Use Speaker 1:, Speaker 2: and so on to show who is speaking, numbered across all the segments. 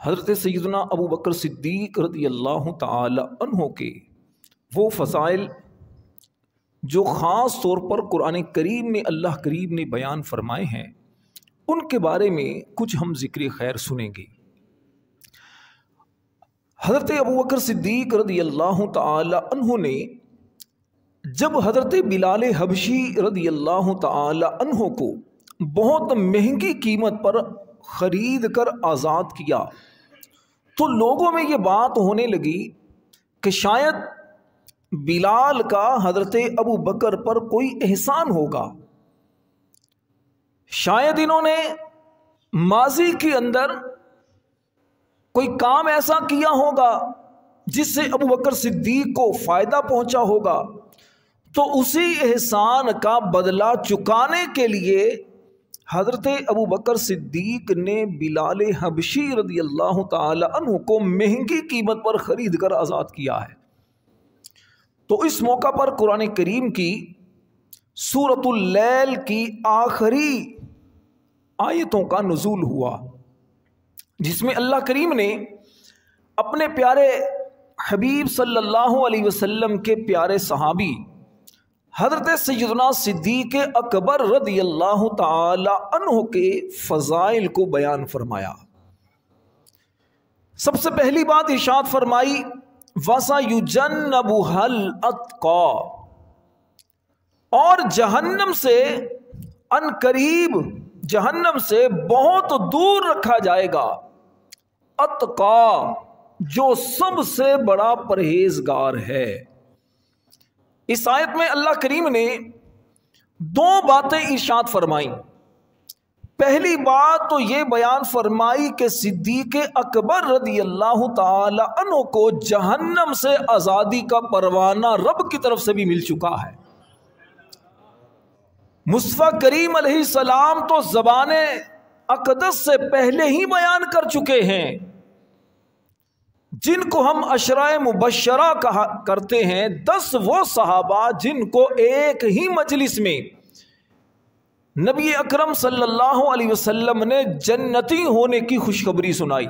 Speaker 1: حضرت سیدنا ابو بکر صدیق رضی اللہ تعالی عنہ کے وہ فضائل جو خاص طور پر قرآن کریم میں اللہ کریم نے بیان فرمائے ہیں، ان کے بارے میں کچھ ہم ذکر خیر سنیں گے۔ حضرت ابو بکر صدیق رضی اللہ تعالی عنہ نے جب حضرت بلال حبشی رضی اللہ تعالی عنہ کو بہت مہنگی قیمت پر خرید کر آزاد کیا تو لوگوں میں یہ بات ہونے لگی کہ شاید بلال کا حضرت ابو بکر پر کوئی احسان ہوگا، شاید انہوں نے ماضی کے اندر کوئی کام ایسا کیا ہوگا جس سے ابو بکر صدیق کو فائدہ پہنچا ہوگا، تو اسی احسان کا بدلہ چکانے کے لیے حضرت ابو بکر صدیق نے بلال حبشی رضی اللہ تعالی عنہ کو مہنگی قیمت پر خرید کر آزاد کیا ہے۔ تو اس موقع پر قرآن کریم کی سورۃ اللیل کی آخری آیتوں کا نزول ہوا، جس میں اللہ کریم نے اپنے پیارے حبیب صلی اللہ علیہ وسلم کے پیارے صحابی حضرت سیدنا صدیق اکبر رضی اللہ تعالی عنہ کے فضائل کو بیان فرمایا۔ سب سے پہلی بات ارشاد فرمائی وَسَيُجَنَّبُهَا الْأَتْقَى، اور جہنم سے ان قریب جہنم سے بہت دور رکھا جائے گا اتقا، جو سب سے بڑا پرہیزگار ہے۔ اس آیت میں اللہ کریم نے دو باتیں ارشاد فرمائیں۔ پہلی بات تو یہ بیان فرمائی کہ صدیق اکبر رضی اللہ تعالی عنہ کو جہنم سے آزادی کا پروانہ رب کی طرف سے بھی مل چکا ہے۔ مصطفیٰ کریم علیہ السلام تو زبان اقدس سے پہلے ہی بیان کر چکے ہیں، جن کو ہم عشرۂ مبشرہ کہا کرتے ہیں، 10 وہ صحابہ جن کو ایک ہی مجلس میں نبی اکرم صلی اللہ علیہ وسلم نے جنتی ہونے کی خوشخبری سنائی۔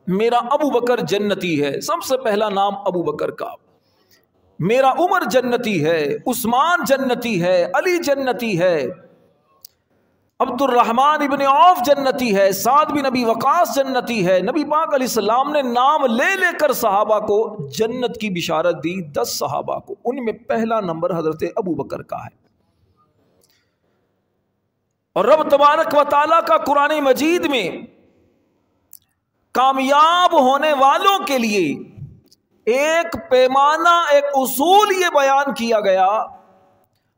Speaker 1: میرا ابو بکر جنتی ہے، سب سے پہلا نام ابو بکر کا۔ میرا عمر جنتی ہے، عثمان جنتی ہے، علی جنتی ہے، عبد الرحمن ابن عوف جنتی ہے، سعد بن ابی وقاص جنتی ہے۔ نبی پاک علیہ السلام نے نام لے لے کر صحابہ کو جنت کی بشارت دی، 10 صحابہ کو، ان میں پہلا نمبر حضرت ابو بکر کا ہے۔ اور رب تبارک و تعالیٰ کا قرآن مجید میں کامیاب ہونے والوں کے لیے ایک پیمانہ، ایک اصول یہ بیان کیا گیا،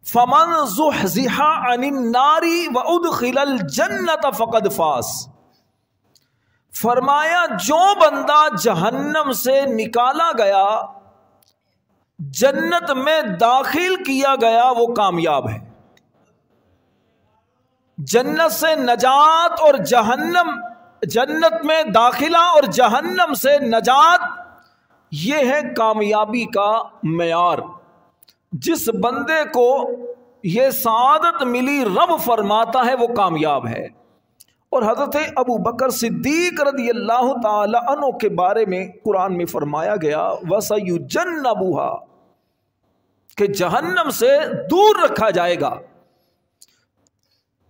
Speaker 1: فَمَنْ زُحْزِحَ عَنِ النَّارِ وَأُدْخِلَ الْجَنَّةَ فَقَدْ فَازَ، فرمایا جو بندہ جہنم سے نکالا گیا، جنت میں داخل کیا گیا، وہ کامیاب ہے۔ جنت سے نجات اور جنت میں داخلہ اور جہنم سے نجات، یہ ہے کامیابی کا معیار۔ جس بندے کو یہ سعادت ملی، رب فرماتا ہے وہ کامیاب ہے۔ اور حضرت ابو بکر صدیق رضی اللہ تعالی عنہ کے بارے میں قرآن میں فرمایا گیا وَسَيُجَنَّبُهَا، کہ جہنم سے دور رکھا جائے گا۔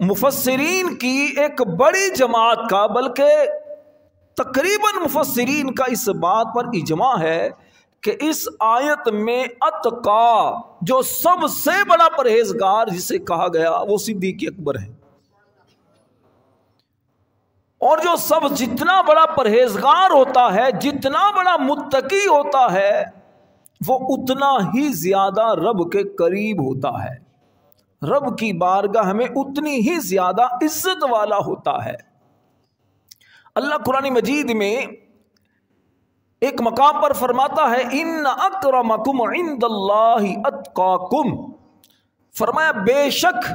Speaker 1: مفسرین کی ایک بڑی جماعت کا، بلکہ تقریباً مفسرین کا اس بات پر اجماع ہے کہ اس آیت میں اتقا، جو سب سے بڑا پرہیزگار جسے کہا گیا، وہ صدیق اکبر ہے۔ اور جو جتنا بڑا پرہیزگار ہوتا ہے، جتنا بڑا متقی ہوتا ہے، وہ اتنا ہی زیادہ رب کے قریب ہوتا ہے، رب کی بارگاہ میں اتنی ہی زیادہ عزت والا ہوتا ہے۔ اللہ قرآن مجید میں ایک مقام پر فرماتا ہے ان اکرمکم عند اللہ اتقاکم، فرمایا بے شک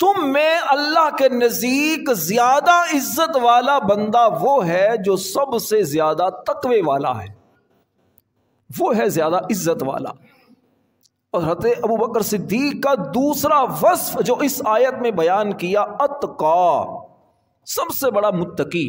Speaker 1: تم میں اللہ کے نزدیک زیادہ عزت والا بندہ وہ ہے جو سب سے زیادہ تقوی والا ہے، وہ ہے زیادہ عزت والا۔ اور حضرت ابو بکر صدیق کا دوسرا وصف جو اس آیت میں بیان کیا، اتقا، سب سے بڑا متقی۔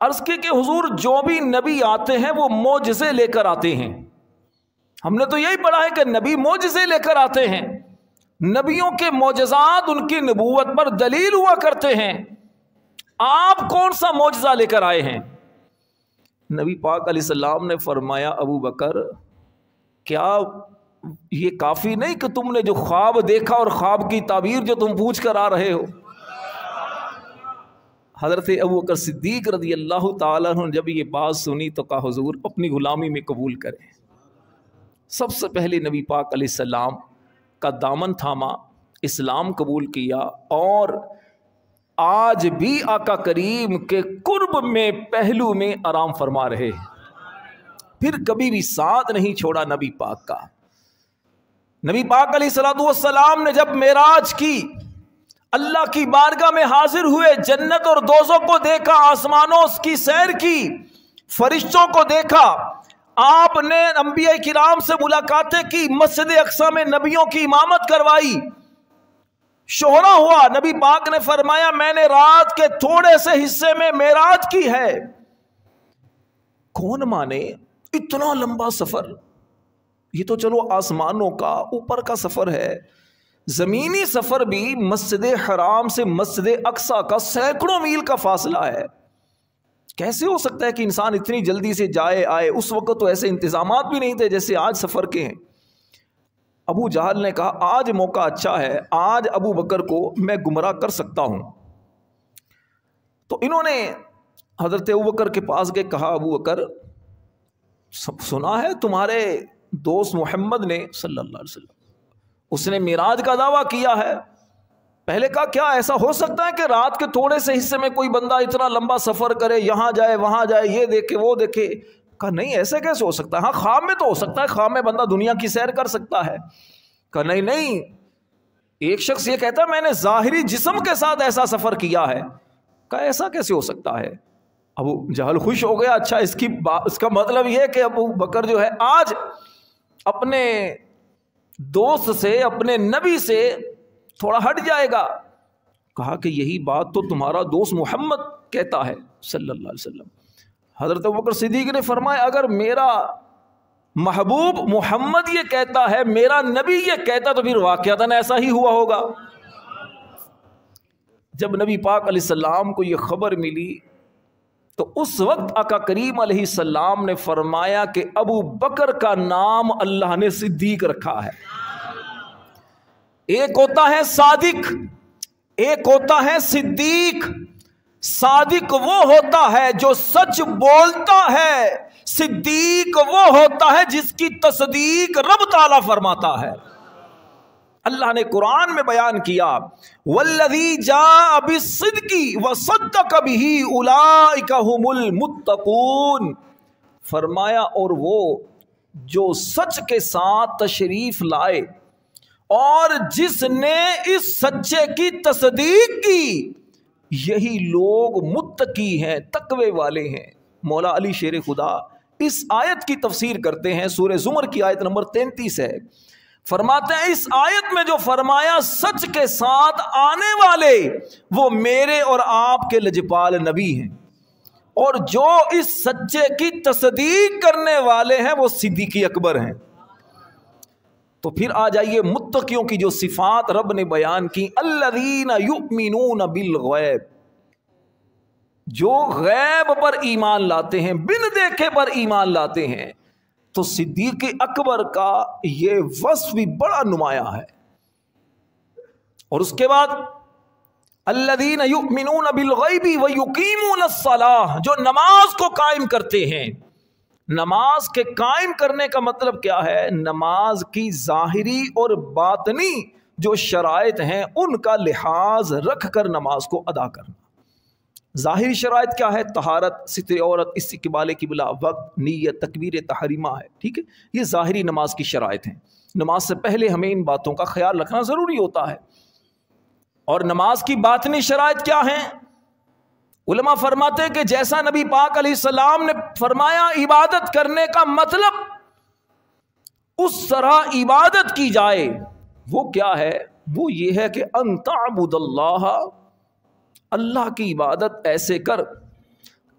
Speaker 1: عرض کی کہ حضور جو بھی نبی آتے ہیں وہ معجزے لے کر آتے ہیں. ہم نے تو یہی پڑھا ہے کہ نبی معجزے لے کر آتے ہیں. نبیوں کے معجزات ان کی نبوت پر دلیل ہوا کرتے ہیں. آپ کون سا معجزہ لے کر آئے ہیں؟ نبی پاک علیہ السلام نے فرمایا ابو بکر کیا یہ کافی نہیں کہ تم نے جو خواب دیکھا اور خواب کی تعبیر جو تم پوچھ کر آ رہے ہو؟ حضرت ابو بکر صدیق رضی اللہ تعالیٰ عنہ جب یہ بات سنی تو کہا حضور اپنی غلامی میں قبول کریں. سب سے پہلے نبی پاک علیہ السلام کا دامن تھاما، اسلام قبول کیا، اور آج بھی آقا کریم کے قرب میں پہلو میں آرام فرما رہے. پھر کبھی بھی ساتھ نہیں چھوڑا نبی پاک کا. نبی پاک علیہ السلام نے جب معراج کی، اللہ کی بارگاہ میں حاضر ہوئے، جنت اور دوزخ کو دیکھا، آسمانوں کی سیر کی، فرشتوں کو دیکھا، آپ نے انبیاء کرام سے ملاقاتیں کی، مسجد اقصی میں نبیوں کی امامت کروائی، شہرا ہوا. نبی پاک نے فرمایا میں نے رات کے تھوڑے سے حصے میں معراج کی ہے. کون مانے اتنا لمبا سفر؟ یہ تو چلو آسمانوں کا اوپر کا سفر ہے، زمینی سفر بھی مسجد حرام سے مسجد اقصی کا سینکڑوں میل کا فاصلہ ہے. کیسے ہو سکتا ہے کہ انسان اتنی جلدی سے جائے آئے؟ اس وقت تو ایسے انتظامات بھی نہیں تھے جیسے آج سفر کے ہیں. ابو جہل نے کہا آج موقع اچھا ہے، آج ابو بکر کو میں گمراہ کر سکتا ہوں. تو انہوں نے حضرت ابو بکر کے پاس گئے، کہا ابو بکر سنا ہے تمہارے دوست محمد نے صلی اللہ علیہ وسلم اس نے معراج کا دعویٰ کیا ہے. پہلے کہا کیا ایسا ہو سکتا ہے کہ رات کے تھوڑے سے حصے میں کوئی بندہ اتنا لمبا سفر کرے، یہاں جائے وہاں جائے، یہ دیکھے وہ دیکھے؟ کہا نہیں ایسے کیسے ہو سکتا ہے، ہاں خواب میں تو ہو سکتا ہے، خواب میں بندہ دنیا کی سیر کر سکتا ہے. کہا نہیں، ایک شخص یہ کہتا ہے میں نے ظاہری جسم کے ساتھ ایسا سفر کیا ہے. کہا ایسا کیسے ہو سکتا ہے؟ ابو جہل خوش ہو گیا. اچھا اس کا مطلب یہ کہ ابو بکر جو ہے آج اپنے دوست سے، اپنے نبی سے تھوڑا ہٹ جائے گا. کہا کہ یہی بات تو تمہارا دوست محمد کہتا ہے صلی اللہ علیہ وسلم. حضرت ابوبکر صدیق نے فرمایا اگر میرا محبوب محمد یہ کہتا ہے، میرا نبی یہ کہتا، تو پھر واقعتاً ایسا ہی ہوا ہوگا. جب نبی پاک علیہ السلام کو یہ خبر ملی تو اس وقت آقا کریم علیہ السلام نے فرمایا کہ ابو بکر کا نام اللہ نے صدیق رکھا ہے. ایک ہوتا ہے صادق، ایک ہوتا ہے صدیق. صادق وہ ہوتا ہے جو سچ بولتا ہے، صدیق وہ ہوتا ہے جس کی تصدیق رب تعالیٰ فرماتا ہے. اللہ نے قرآن میں بیان کیا والذی جاء بالصدق وصدق به اولئک هم المتقون. فرمایا اور وہ جو سچ کے ساتھ تشریف لائے اور جس نے اس سچے کی تصدیق کی، یہی لوگ متقی ہیں، تقوی والے ہیں. مولا علی شیر خدا اس آیت کی تفسیر کرتے ہیں، سورہ زمر کی آیت نمبر 33 ہے. فرماتے ہیں اس آیت میں جو فرمایا سچ کے ساتھ آنے والے وہ میرے اور آپ کے لجپال نبی ہیں، اور جو اس سچے کی تصدیق کرنے والے ہیں وہ صدیق اکبر ہیں. تو پھر آ جائیے متقیوں کی جو صفات رب نے بیان کی، الذین یؤمنون بالغیب، جو غیب پر ایمان لاتے ہیں، بن دیکھے پر ایمان لاتے ہیں. تو صدیق اکبر کا یہ وصف بھی بڑا نمایاں ہے. اور اس کے بعد الذین یؤمنون بالغیب ویقیمون الصلاۃ، جو نماز کو قائم کرتے ہیں. نماز کے قائم کرنے کا مطلب کیا ہے؟ نماز کی ظاہری اور باطنی جو شرائط ہیں ان کا لحاظ رکھ کر نماز کو ادا کرنا. ظاہری شرائط کیا ہے؟ طہارت، ستر عورت، استقبال قبلہ، وقت، نیت، تکبیر تحریمہ ہے. ٹھیک ہے، یہ ظاہری نماز کی شرائط ہیں. نماز سے پہلے ہمیں ان باتوں کا خیال رکھنا ضروری ہوتا ہے. اور نماز کی باطنی شرائط کیا ہیں؟ علماء فرماتے ہیں کہ جیسا نبی پاک علیہ السلام نے فرمایا عبادت کرنے کا مطلب اس طرح عبادت کی جائے. وہ کیا ہے؟ وہ یہ ہے کہ ان تعبد اللہ، اللہ کی عبادت ایسے کر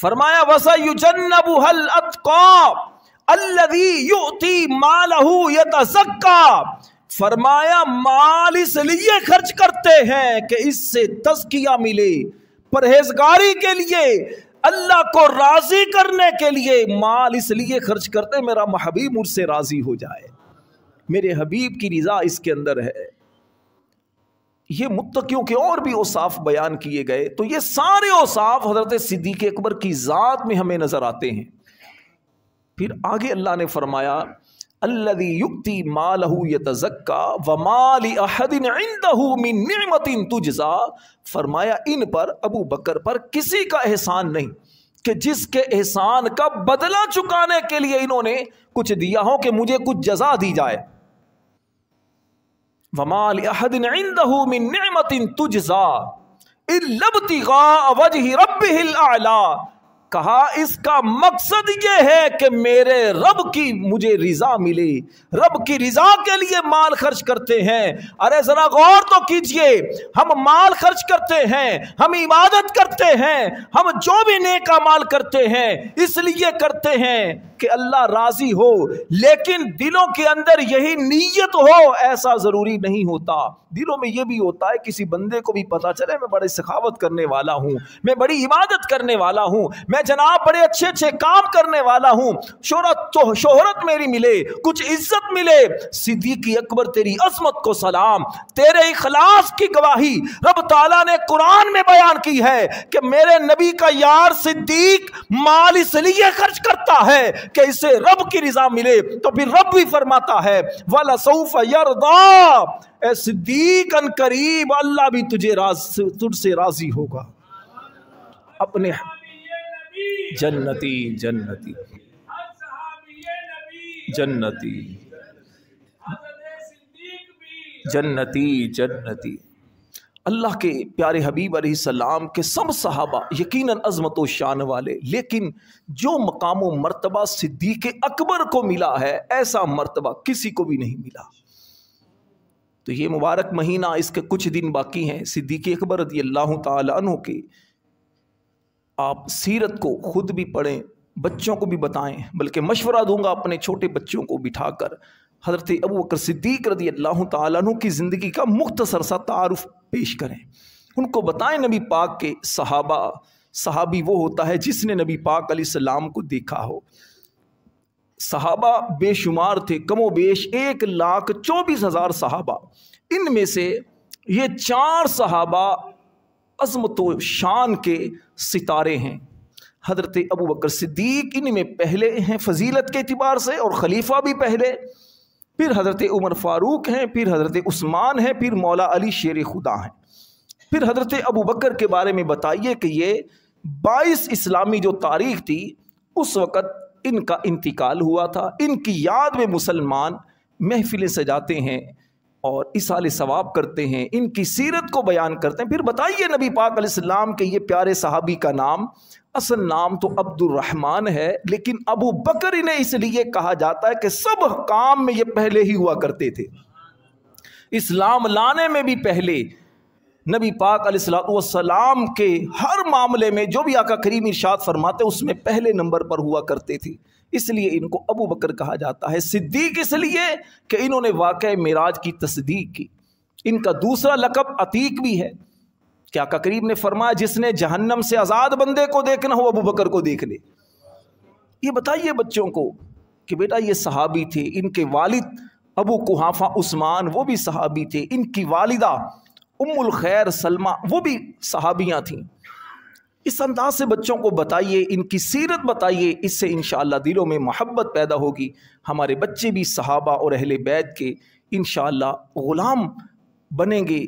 Speaker 1: فرمایا وَسَيُجَنَّبُهَا الْأَتْقَى الَّذِي يُؤْتِي مَالَهُ يَتَزَكَّى، فرمایا مال اس لیے خرچ کرتے ہیں کہ اس سے تزکیہ ملے، پرہیزگاری کے لیے، اللہ کو راضی کرنے کے لیے مال اس لیے خرچ کرتے ہیں میرا محبوب مجھ سے راضی ہو جائے، میرے حبیب کی رضا اس کے اندر ہے۔ یہ متقیوں کے اور بھی اوصاف بیان کیے گئے، تو یہ سارے اوصاف حضرت صدیق اکبر کی ذات میں ہمیں نظر آتے ہیں۔ پھر آگے اللہ نے فرمایا الذی یؤتی مالہ یتزکا وما لأحد عندہ من نعمت تجزا، فرمایا ان پر، ابو بکر پر کسی کا احسان نہیں کہ جس کے احسان کا بدلہ چکانے کے لیے انہوں نے کچھ دیا ہو کہ مجھے کچھ جزا دی جائے۔ وما لأحد عنده من نعمت تجزا الا ابتغاء وجه ربه الاعلی، کہا اس کا مقصد یہ ہے کہ میرے رب کی مجھے رضا ملے، رب کی رضا کے لیے مال خرچ کرتے ہیں۔ ارے ذرا غور تو کیجئے، ہم مال خرچ کرتے ہیں، ہم عبادت کرتے ہیں، ہم جو بھی نیک اعمال کرتے ہیں اس لیے کرتے ہیں کہ اللہ راضی ہو، لیکن دلوں کے اندر یہی نیت ہو ایسا ضروری نہیں ہوتا۔ دلوں میں یہ بھی ہوتا ہے، کسی بندے کو بھی پتا چلے میں بڑی سخاوت کرنے والا ہوں، میں بڑی عبادت کرنے والا ہوں، میں جناب بڑے اچھے اچھے کام کرنے والا ہوں، شہرت میری ملے، کچھ عزت ملے۔ صدیق اکبر تیری عظمت کو سلام، تیرے اخلاص کی گواہی رب تعالیٰ نے قرآن میں بیان کی ہے کہ میرے نبی کا یار صدیق مال اس لیے خرچ کرتا ہے کہ اسے رب کی رضا ملے، تو پھر رب بھی فرماتا ہے وَلَسَوْفَ يَرْضَى، اے صدیق ان قریب اللہ بھی تجھ سے راضی ہوگا۔ اپنے جنتی جنتی جنتی جنتی جنتی، اللہ کے پیارے حبیب علیہ السلام کے سب صحابہ یقیناً عظمت و شان والے، لیکن جو مقام و مرتبہ صدیق اکبر کو ملا ہے ایسا مرتبہ کسی کو بھی نہیں ملا۔ تو یہ مبارک مہینہ، اس کے کچھ دن باقی ہیں، صدیق اکبر رضی اللہ تعالی عنہ کے آپ سیرت کو خود بھی پڑھیں، بچوں کو بھی بتائیں، بلکہ مشورہ دوں گا اپنے چھوٹے بچوں کو بٹھا کر حضرت ابو بکر صدیق رضی اللہ تعالیٰ عنہ کی زندگی کا مختصر سا تعارف پیش کریں، ان کو بتائیں نبی پاک کے صحابی وہ ہوتا ہے جس نے نبی پاک علیہ السلام کو دیکھا ہو۔ صحابہ بے شمار تھے، کم و بیش 1,24,000 صحابہ، ان میں سے یہ 4 صحابہ عظمت و شان کے ستارے ہیں۔ حضرت ابو بکر صدیق ان میں پہلے ہیں فضیلت کے اعتبار سے اور خلیفہ بھی پہلے، پھر حضرت عمر فاروق ہیں، پھر حضرت عثمان ہیں، پھر مولا علی شیر خدا ہیں۔ پھر حضرت ابو بکر کے بارے میں بتائیے کہ یہ 22 اسلامی جو تاریخ تھی اس وقت ان کا انتقال ہوا تھا، ان کی یاد میں مسلمان محفلیں سجاتے ہیں اور اصال ثواب کرتے ہیں، ان کی سیرت کو بیان کرتے ہیں۔ پھر بتائیے نبی پاک علیہ السلام کے یہ پیارے صحابی کا نام، اصل نام تو عبد الرحمن ہے، لیکن ابو بکر انہیں اس لیے کہا جاتا ہے کہ سب کام میں یہ پہلے ہی ہوا کرتے تھے، اسلام لانے میں بھی پہلے، نبی پاک علیہ السلام کے ہر معاملے میں جو بھی آقا کریم ارشاد فرماتے اس میں پہلے نمبر پر ہوا کرتے تھے، اس لیے ان کو ابو بکر کہا جاتا ہے۔ صدیق اس لیے کہ انہوں نے واقعہ معراج کی تصدیق کی۔ ان کا دوسرا لقب عتیق بھی ہے کہ آقا کریم نے فرمایا جس نے جہنم سے آزاد بندے کو دیکھنا ہو ابو بکر کو دیکھ لے۔ یہ بتائیے بچوں کو کہ بیٹا یہ صحابی تھے، ان کے والد ابو قحافہ عثمان وہ بھی صحابی تھے، ان کی والدہ ام الخیر سلمہ وہ بھی صحابیاں تھیں۔ اس انداز سے بچوں کو بتائیے، ان کی سیرت بتائیے، اس سے انشاءاللہ دلوں میں محبت پیدا ہوگی، ہمارے بچے بھی صحابہ اور اہل بیت کے انشاءاللہ غلام بنیں گے۔